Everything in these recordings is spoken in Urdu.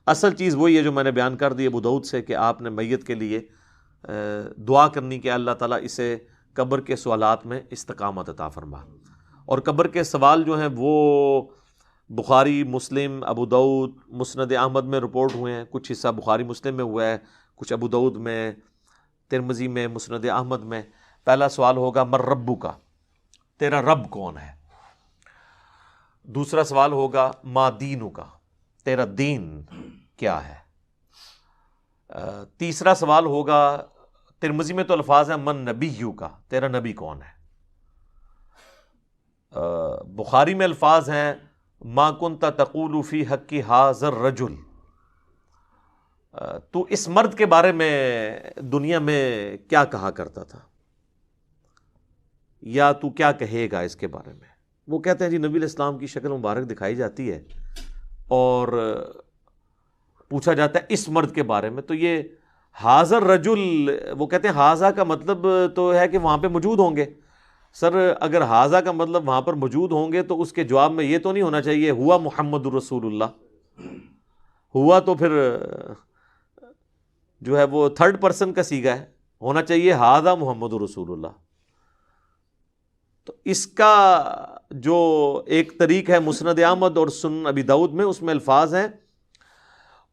اصل چیز وہی ہے جو میں نے بیان کر دی ابو داؤد سے کہ آپ نے میت کے لیے دعا کرنی کہ اللہ تعالیٰ اسے قبر کے سوالات میں استقامت عطا فرما. اور قبر کے سوال جو ہیں وہ بخاری، مسلم، ابو داؤد، مسند احمد میں رپورٹ ہوئے ہیں. کچھ حصہ بخاری مسلم میں ہوا ہے، کچھ ابو داؤد میں، ترمذی میں، مسند احمد میں. پہلا سوال ہوگا من ربک، تیرا رب کون ہے. دوسرا سوال ہوگا ما دینک، تیرا دین کیا ہے. تیسرا سوال ہوگا، ترمذی میں تو الفاظ ہیں من نبیک، تیرا نبی کون ہے. بخاری میں الفاظ ہیں ما کنت تقول فی حق ھذا الرجل، تو اس مرد کے بارے میں دنیا میں کیا کہا کرتا تھا، یا تو کیا کہے گا اس کے بارے میں. وہ کہتے ہیں جی نبی علیہ السلام کی شکل مبارک دکھائی جاتی ہے اور پوچھا جاتا ہے اس مرد کے بارے میں. تو یہ حاضر رجل، وہ کہتے ہیں حاضہ کا مطلب تو ہے کہ وہاں پہ موجود ہوں گے. سر اگر حاضہ کا مطلب وہاں پر موجود ہوں گے تو اس کے جواب میں یہ تو نہیں ہونا چاہیے ہوا محمد الرسول اللہ. ہوا تو پھر جو ہے وہ تھرڈ پرسن کا صیغہ ہے، ہونا چاہیے حاضہ محمد الرسول اللہ. تو اس کا جو ایک طریق ہے مسند احمد اور سنن ابی داؤد میں، اس میں الفاظ ہیں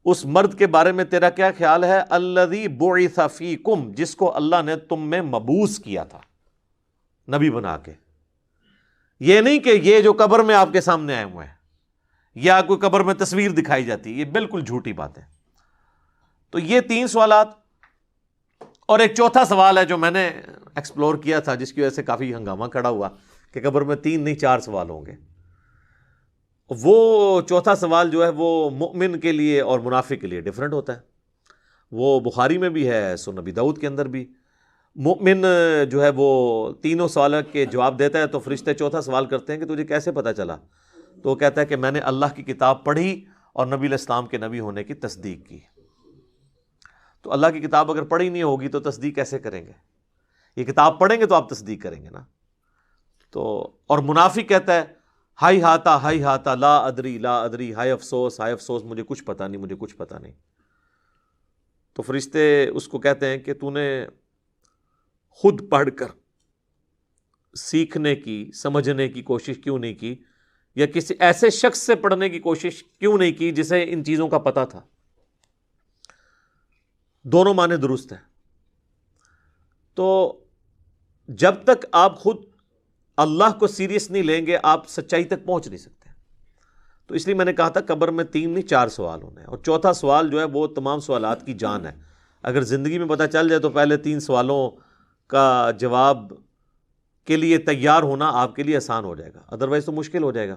اس مرد کے بارے میں تیرا کیا خیال ہے، الذی بعث فیکم، جس کو اللہ نے تم میں مبعوث کیا تھا نبی بنا کے. یہ نہیں کہ یہ جو قبر میں آپ کے سامنے آئے ہوئے ہیں یا کوئی قبر میں تصویر دکھائی جاتی، یہ بالکل جھوٹی بات ہے. تو یہ 3 سوالات، اور ایک چوتھا سوال ہے جو میں نے ایکسپلور کیا تھا جس کی وجہ سے کافی ہنگامہ کھڑا ہوا کہ قبر میں 3 نہیں 4 سوال ہوں گے. وہ چوتھا سوال جو ہے وہ مؤمن کے لیے اور منافق کے لیے ڈیفرنٹ ہوتا ہے. وہ بخاری میں بھی ہے، سنن ابی داؤد کے اندر بھی. مؤمن جو ہے وہ تینوں سوالوں کے جواب دیتا ہے تو فرشتے چوتھا سوال کرتے ہیں کہ تجھے کیسے پتہ چلا، تو وہ کہتا ہے کہ میں نے اللہ کی کتاب پڑھی اور نبی علیہ السلام کے نبی ہونے کی تصدیق کی. تو اللہ کی کتاب اگر پڑھی نہیں ہوگی تو تصدیق کیسے کریں گے؟ یہ کتاب پڑھیں گے تو آپ تصدیق کریں گے نا. تو اور منافق کہتا ہے ہائی ہاتا لا ادری، ہائے افسوس مجھے کچھ پتہ نہیں. تو فرشتے اس کو کہتے ہیں کہ تو نے خود پڑھ کر سیکھنے کی، سمجھنے کی کوشش کیوں نہیں کی، یا کسی ایسے شخص سے پڑھنے کی کوشش کیوں نہیں کی جسے ان چیزوں کا پتہ تھا. دونوں معنی درست ہیں. تو جب تک آپ خود اللہ کو سیریس نہیں لیں گے آپ سچائی تک پہنچ نہیں سکتے. تو اس لیے میں نے کہا تھا قبر میں 3 نہیں 4 سوال ہونے ہیں، اور چوتھا سوال جو ہے وہ تمام سوالات کی جان ہے. اگر زندگی میں پتہ چل جائے تو پہلے 3 سوالوں کا جواب کے لیے تیار ہونا آپ کے لیے آسان ہو جائے گا، ادروائز تو مشکل ہو جائے گا.